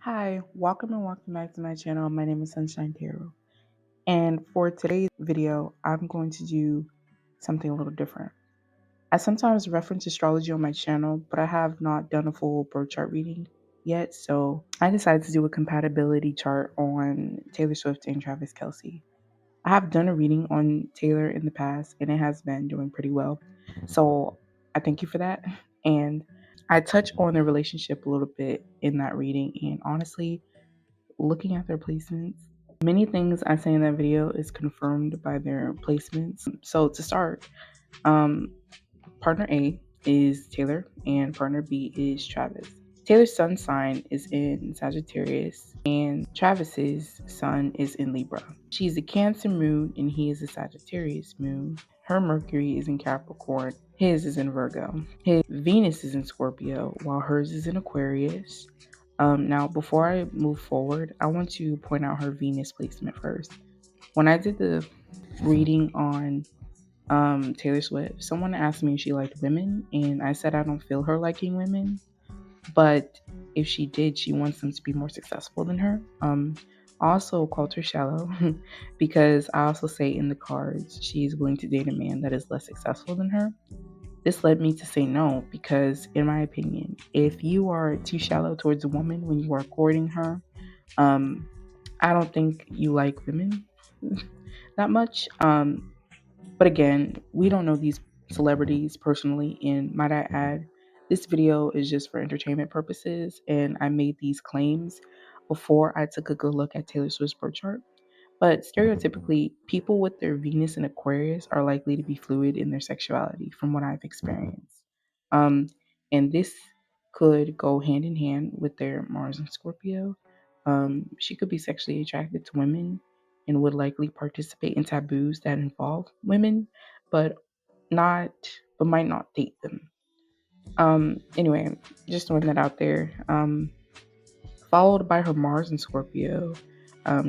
Hi, welcome and welcome back to my channel. My name is Sunshine Tarot. And for today's video, I'm going to do something a little different. I sometimes reference astrology on my channel, but I have not done a full birth chart reading yet. So I decided to do a compatibility chart on Taylor Swift and Travis Kelce. I have done a reading on Taylor in the past and it has been doing pretty well. So I thank you for that. And I touch on the relationship a little bit in that reading. And honestly, looking at their placements, many things I say in that video is confirmed by their placements. So to start, um, partner A is Taylor and partner B is Travis. Taylor's sun sign is in Sagittarius and Travis's sun is in Libra. She's a Cancer moon and he is a Sagittarius moon. Her Mercury is in Capricorn. His is in Virgo. His Venus is in Scorpio while hers is in Aquarius. Now, before I move forward, I want to point out her Venus placement first. When I did the reading on Taylor Swift, someone asked me if she liked women, and I said I don't feel her liking women, but if she did, she wants them to be more successful than her. I also called her shallow because I also say in the cards she's willing to date a man that is less successful than her. This led me to say no because, in my opinion, if you are too shallow towards a woman when you are courting her, um, I don't think you like women that much. But again, we don't know these celebrities personally, and might I add, this video is just for entertainment purposes, and I made these claims before I took a good look at Taylor Swift's birth chart. But stereotypically, people with their Venus in Aquarius are likely to be fluid in their sexuality, from what I've experienced. Um, and this could go hand in hand with their Mars and Scorpio. She could be sexually attracted to women and would likely participate in taboos that involve women, but not, but might not date them. Anyway, just throwing that out there. Followed by her Mars in Scorpio.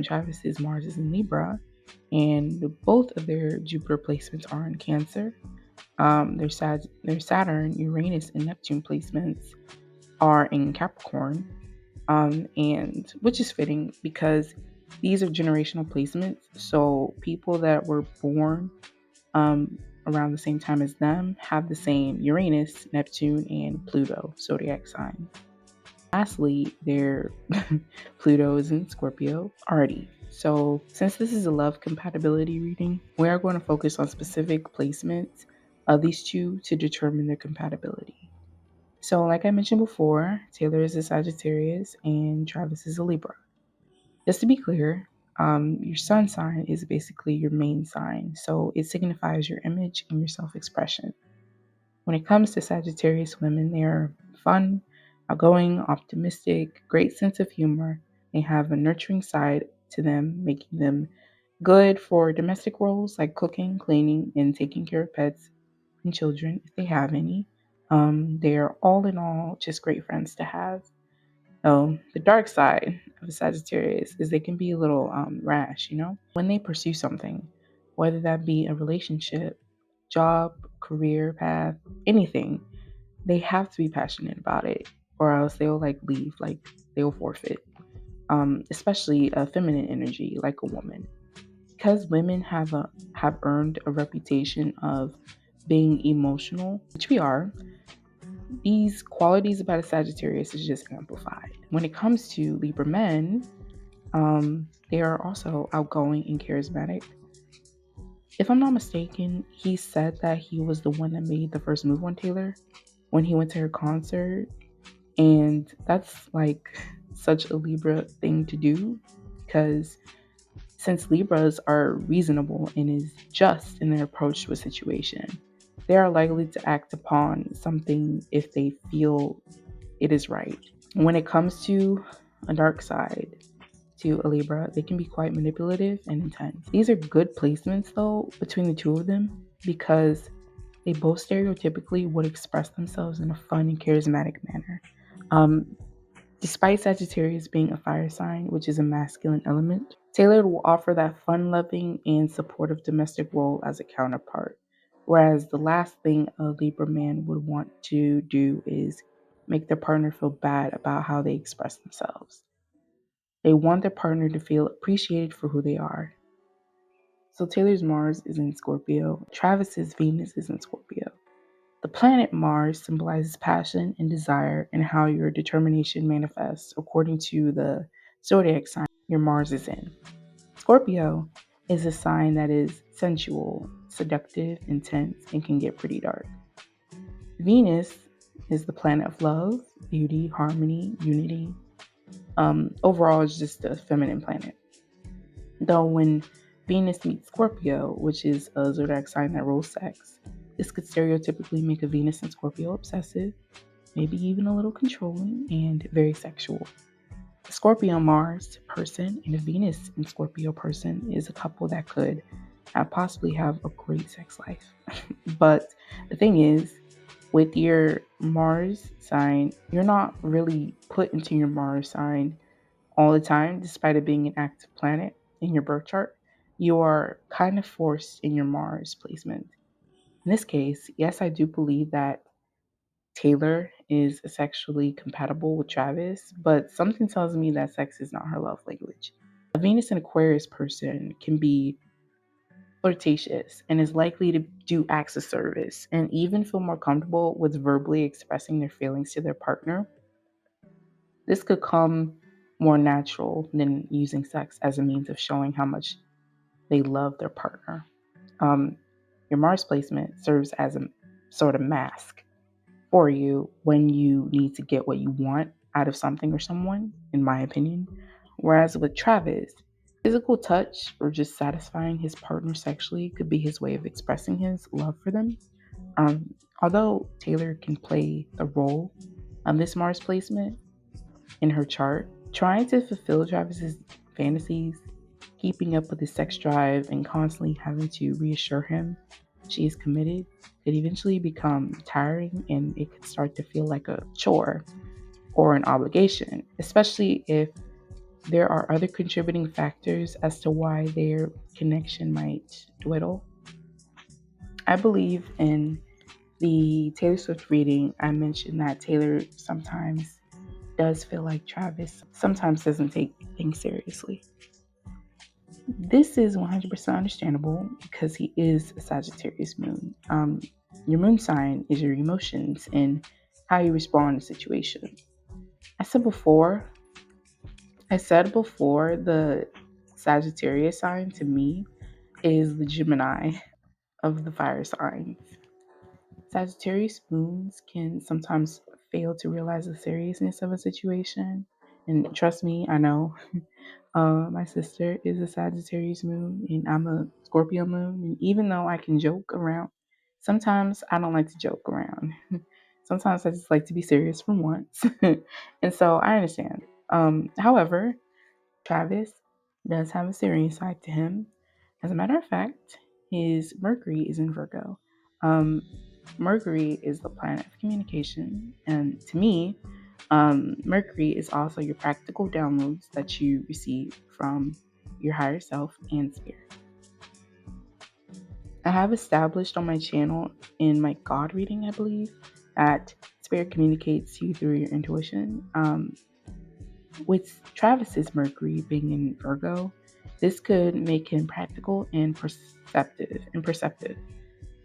Travis's Mars is in Libra, and both of their Jupiter placements are in Cancer. Their Saturn, Uranus, and Neptune placements are in Capricorn, and which is fitting because these are generational placements. So people that were born around the same time as them have the same Uranus, Neptune, and Pluto zodiac sign. Lastly, their Pluto is in Scorpio already. So since this is a love compatibility reading, we are going to focus on specific placements of these two to determine their compatibility. So like I mentioned before, Taylor is a Sagittarius and Travis is a Libra. Just to be clear, your sun sign is basically your main sign. So it signifies your image and your self-expression. When it comes to Sagittarius women, they are fun, outgoing, optimistic, great sense of humor. They have a nurturing side to them, making them good for domestic roles like cooking, cleaning, and taking care of pets and children if they have any. They are all in all just great friends to have. The dark side of a Sagittarius is they can be a little rash, when they pursue something, whether that be a relationship, job, career path, anything, they have to be passionate about it, or else they'll leave, they'll forfeit. Especially a feminine energy, like a woman, because women have earned a reputation of being emotional, which we are. These qualities about a Sagittarius is just amplified. When it comes to Libra men, they are also outgoing and charismatic. If I'm not mistaken, he said that he was the one that made the first move on Taylor when he went to her concert. And that's such a Libra thing to do because since Libras are reasonable and is just in their approach to a situation, they are likely to act upon something if they feel it is right. When it comes to a dark side to a Libra, they can be quite manipulative and intense. These are good placements though between the two of them because they both stereotypically would express themselves in a fun and charismatic manner. Um, Despite Sagittarius being a fire sign, which is a masculine element, Taylor will offer that fun-loving and supportive domestic role as a counterpart. Whereas the last thing a Libra man would want to do is make their partner feel bad about how they express themselves. They want their partner to feel appreciated for who they are. So Taylor's Mars is in Scorpio. Travis's Venus is in Scorpio. The planet Mars symbolizes passion and desire and how your determination manifests according to the zodiac sign your Mars is in. Scorpio is a sign that is sensual, seductive, intense, and can get pretty dark. Venus is the planet of love, beauty, harmony, unity. Overall, it's just a feminine planet. Though when Venus meets Scorpio, which is a zodiac sign that rules sex, this could stereotypically make a Venus in Scorpio obsessive, maybe even a little controlling, and very sexual. A Scorpio Mars person and a Venus in Scorpio person is a couple that could possibly have a great sex life. But the thing is, with your Mars sign, you're not really put into your Mars sign all the time, despite it being an active planet in your birth chart. You are kind of forced in your Mars placement. In this case, yes, I do believe that Taylor is sexually compatible with Travis, but something tells me that sex is not her love language. A Venus and Aquarius person can be flirtatious and is likely to do acts of service and even feel more comfortable with verbally expressing their feelings to their partner. This could come more natural than using sex as a means of showing how much they love their partner. Um, your Mars placement serves as a sort of mask for you when you need to get what you want out of something or someone, in my opinion. Whereas with Travis, physical touch or just satisfying his partner sexually could be his way of expressing his love for them. Although Taylor can play the role on this Mars placement in her chart, trying to fulfill Travis's fantasies, keeping up with his sex drive, and constantly having to reassure him she is committed could eventually become tiring, and it could start to feel like a chore or an obligation, especially if there are other contributing factors as to why their connection might dwindle. I believe in the Taylor Swift reading, I mentioned that Taylor sometimes does feel like Travis sometimes doesn't take things seriously. This is 100% understandable because he is a Sagittarius moon. Your moon sign is your emotions and how you respond to situations. I said before, the Sagittarius sign to me is the Gemini of the fire signs. Sagittarius moons can sometimes fail to realize the seriousness of a situation. And trust me, I know. My sister is a Sagittarius moon, and I'm a Scorpio moon. And even though I can joke around, sometimes I don't like to joke around. Sometimes I just like to be serious for once. And so I understand. However, Travis does have a serious side to him. As a matter of fact, his Mercury is in Virgo. Um, Mercury is the planet of communication, and to me, Mercury is also your practical downloads that you receive from your higher self and spirit. I have established on my channel in my God reading, I believe, that spirit communicates to you through your intuition. With Travis's Mercury being in Virgo, this could make him practical and perceptive,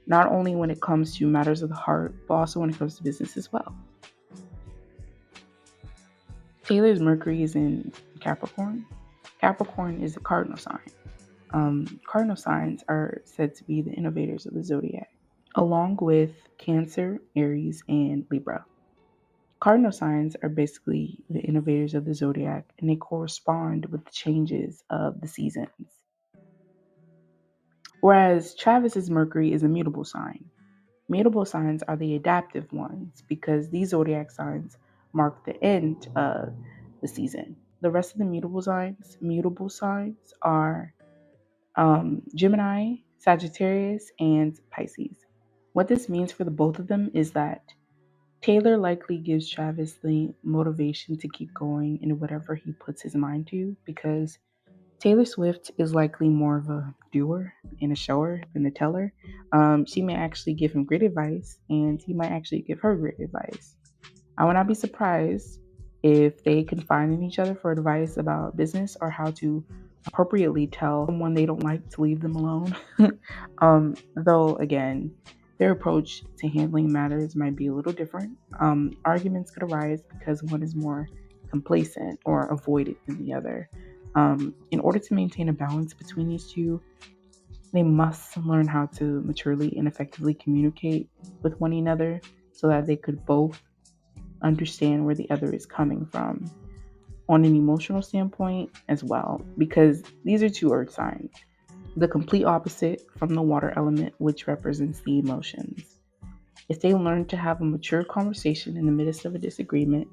not only when it comes to matters of the heart, but also when it comes to business as well. Taylor's Mercury is in Capricorn. Capricorn is a cardinal sign. Cardinal signs are said to be the innovators of the zodiac, along with Cancer, Aries, and Libra. Cardinal signs are basically the innovators of the zodiac, and they correspond with the changes of the seasons. Whereas Travis's Mercury is a mutable sign. Mutable signs are the adaptive ones because these zodiac signs mark the end of the season. The rest of the mutable signs are Gemini, Sagittarius, and Pisces. What this means for the both of them is that Taylor likely gives Travis the motivation to keep going in whatever he puts his mind to because Taylor Swift is likely more of a doer and a shower than a teller. She may actually give him great advice, and he might actually give her great advice. I would not be surprised if they confide in each other for advice about business or how to appropriately tell someone they don't like to leave them alone. Though, again, their approach to handling matters might be a little different. Arguments could arise because one is more complacent or avoided than the other. In order to maintain a balance between these two, they must learn how to maturely and effectively communicate with one another so that they could both understand where the other is coming from on an emotional standpoint as well, because these are two earth signs, the complete opposite from the water element, which represents the emotions. If they learn to have a mature conversation in the midst of a disagreement,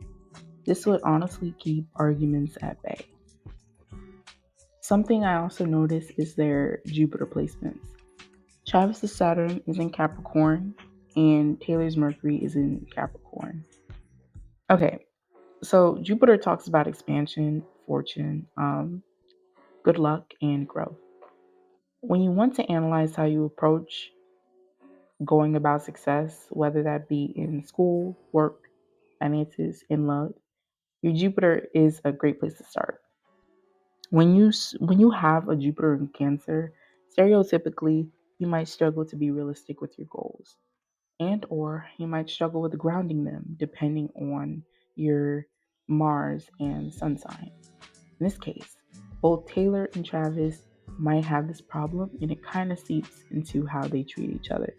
this would honestly keep arguments at bay. Something I also noticed is their Jupiter placements. Travis's Saturn is in Capricorn and Taylor's Mercury is in Capricorn. Okay, so Jupiter talks about expansion, fortune, good luck, and growth. When you want to analyze how you approach going about success, whether that be in school, work, finances, and love, your Jupiter is a great place to start. When you have a Jupiter in Cancer, stereotypically, you might struggle to be realistic with your goals, and or you might struggle with grounding them depending on your Mars and Sun sign. In this case, both Taylor and Travis might have this problem, and it kind of seeps into how they treat each other.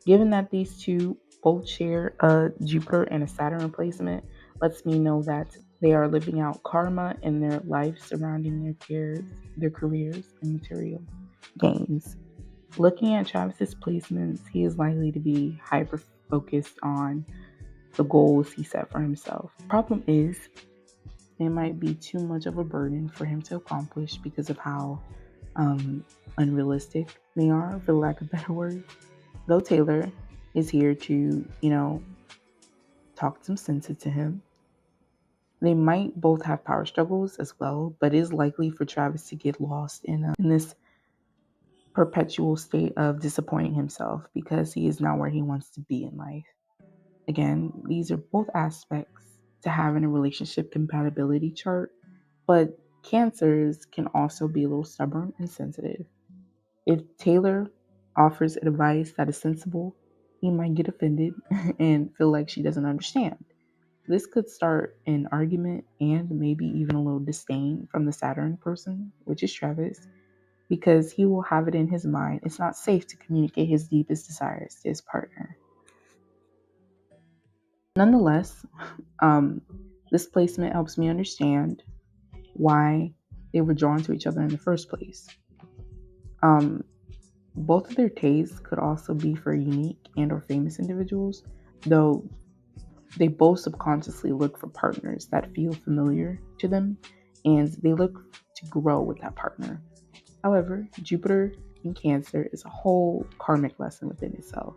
Given that these two both share a Jupiter and a Saturn placement, lets me know that they are living out karma in their life surrounding their careers, and material gains. Looking at Travis's placements, he is likely to be hyper focused on the goals he set for himself. Problem is, they might be too much of a burden for him to accomplish because of how unrealistic they are, for lack of better words. Though Taylor is here to, talk some sense into him, they might both have power struggles as well, but it is likely for Travis to get lost in this perpetual state of disappointing himself because he is not where he wants to be in life. Again, these are both aspects to having a relationship compatibility chart, but Cancers can also be a little stubborn and sensitive. If Taylor offers advice that is sensible, he might get offended and feel like she doesn't understand. This could start an argument and maybe even a little disdain from the Saturn person, which is Travis, because he will have it in his mind it's not safe to communicate his deepest desires to his partner. Nonetheless, this placement helps me understand why they were drawn to each other in the first place. Both of their tastes could also be for unique and or famous individuals, though they both subconsciously look for partners that feel familiar to them and they look to grow with that partner. However, Jupiter in Cancer is a whole karmic lesson within itself.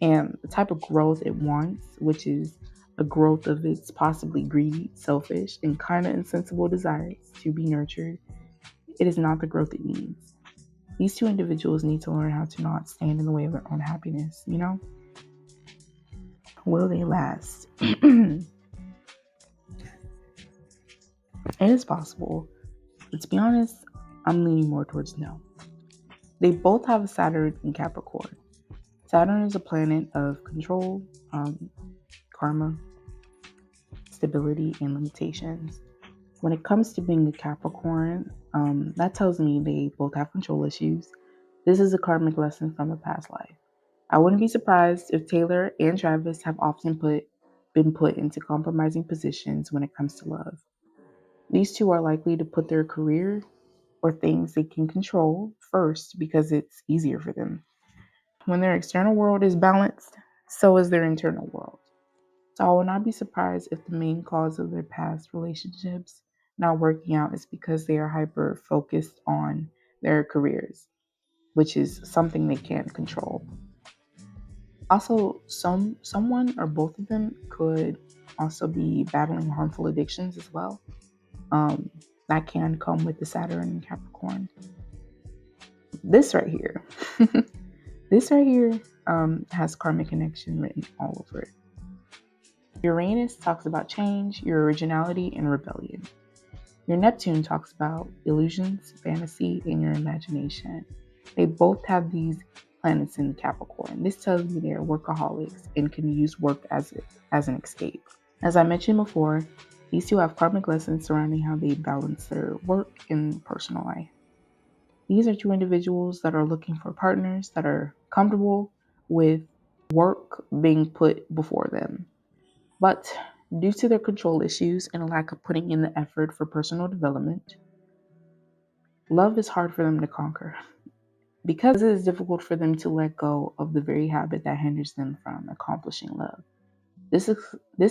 And the type of growth it wants, which is a growth of its possibly greedy, selfish, and kind of insensible desires to be nurtured, it is not the growth it needs. These two individuals need to learn how to not stand in the way of their own happiness, Will they last? It is possible, but to be honest, I'm leaning more towards no. They both have a Saturn in Capricorn. Saturn is a planet of control, karma, stability, and limitations. When it comes to being a Capricorn, that tells me they both have control issues. This is a karmic lesson from a past life. I wouldn't be surprised if Taylor and Travis have often been put into compromising positions when it comes to love. These two are likely to put their career or things they can control first because it's easier for them. When their external world is balanced, so is their internal world. So I will not be surprised if the main cause of their past relationships not working out is because they are hyper focused on their careers, which is something they can't control. Also, someone or both of them could also be battling harmful addictions as well. That can come with the Saturn and Capricorn. This right here, this right here has karmic connection written all over it. Uranus talks about change, your originality, and rebellion. Your Neptune talks about illusions, fantasy, and your imagination. They both have these planets in Capricorn. This tells me they're workaholics and can use work as an escape. As I mentioned before, these two have karmic lessons surrounding how they balance their work and personal life. These are two individuals that are looking for partners that are comfortable with work being put before them. But due to their control issues and a lack of putting in the effort for personal development, love is hard for them to conquer. Because it is difficult for them to let go of the very habit that hinders them from accomplishing love. This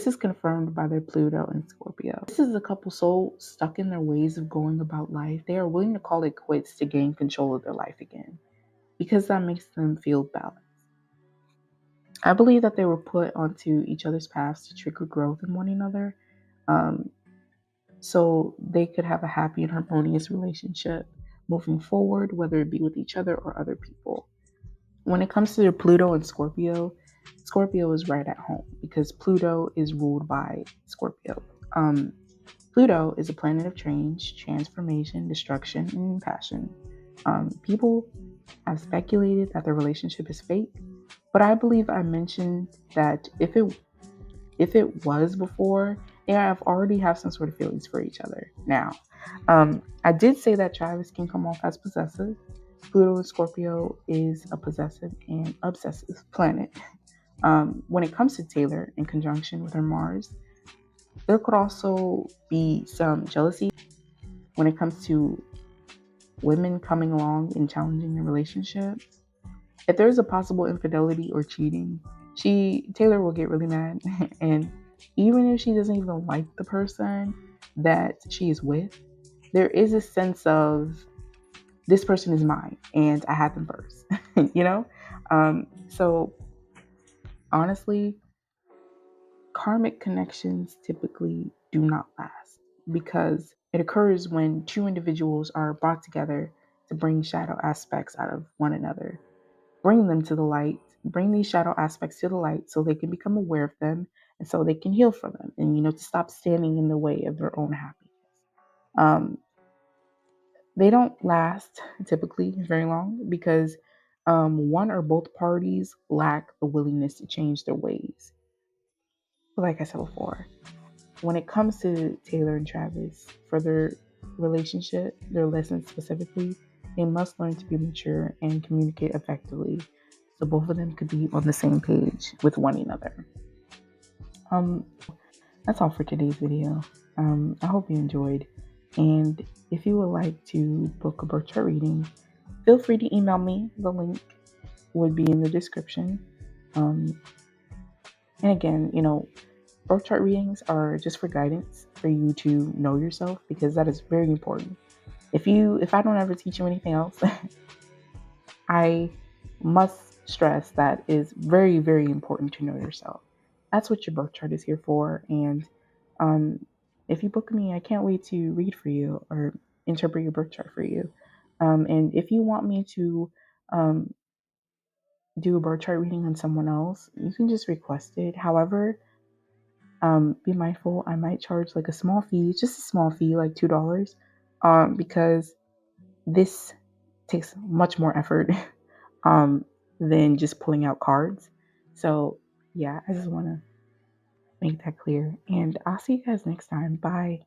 is confirmed by their Pluto and Scorpio. This is a couple so stuck in their ways of going about life, they are willing to call it quits to gain control of their life again, because that makes them feel balanced. I believe that they were put onto each other's paths to trigger growth in one another, so they could have a happy and harmonious relationship moving forward, whether it be with each other or other people. When it comes to their Pluto and Scorpio, Scorpio is right at home because Pluto is ruled by Scorpio. Pluto is a planet of change, transformation, destruction, and passion. People have speculated that their relationship is fake, but I believe I mentioned that if it was before, they have some sort of feelings for each other now. I did say that Travis can come off as possessive. Pluto and Scorpio is a possessive and obsessive planet. When it comes to Taylor in conjunction with her Mars, there could also be some jealousy when it comes to women coming along and challenging the relationship. If there's a possible infidelity or cheating, Taylor will get really mad. And even if she doesn't even like the person that she is with, there is a sense of this person is mine and I had them first, you know? So honestly, karmic connections typically do not last because it occurs when two individuals are brought together to bring shadow aspects out of one another. Bring them to the light, bring these shadow aspects to the light so they can become aware of them and so they can heal from them and, to stop standing in the way of their own happiness. They don't last typically very long because one or both parties lack the willingness to change their ways. But like I said before, when it comes to Taylor and Travis, for their relationship, their lessons specifically, they must learn to be mature and communicate effectively so both of them could be on the same page with one another. That's all for today's video. I hope you enjoyed. And if you would like to book a birth chart reading, feel free to email me. The link would be in the description. And again, birth chart readings are just for guidance for you to know yourself, because that is very important. If I don't ever teach you anything else, I must stress that is very, very important to know yourself. That's what your birth chart is here for. And if you book me, I can't wait to read for you or interpret your birth chart for you. And if you want me to do a birth chart reading on someone else, you can just request it. However, be mindful, I might charge like a small fee, just a small fee, like $2, because this takes much more effort than just pulling out cards. So yeah, I just want to make that clear. And I'll see you guys next time. Bye.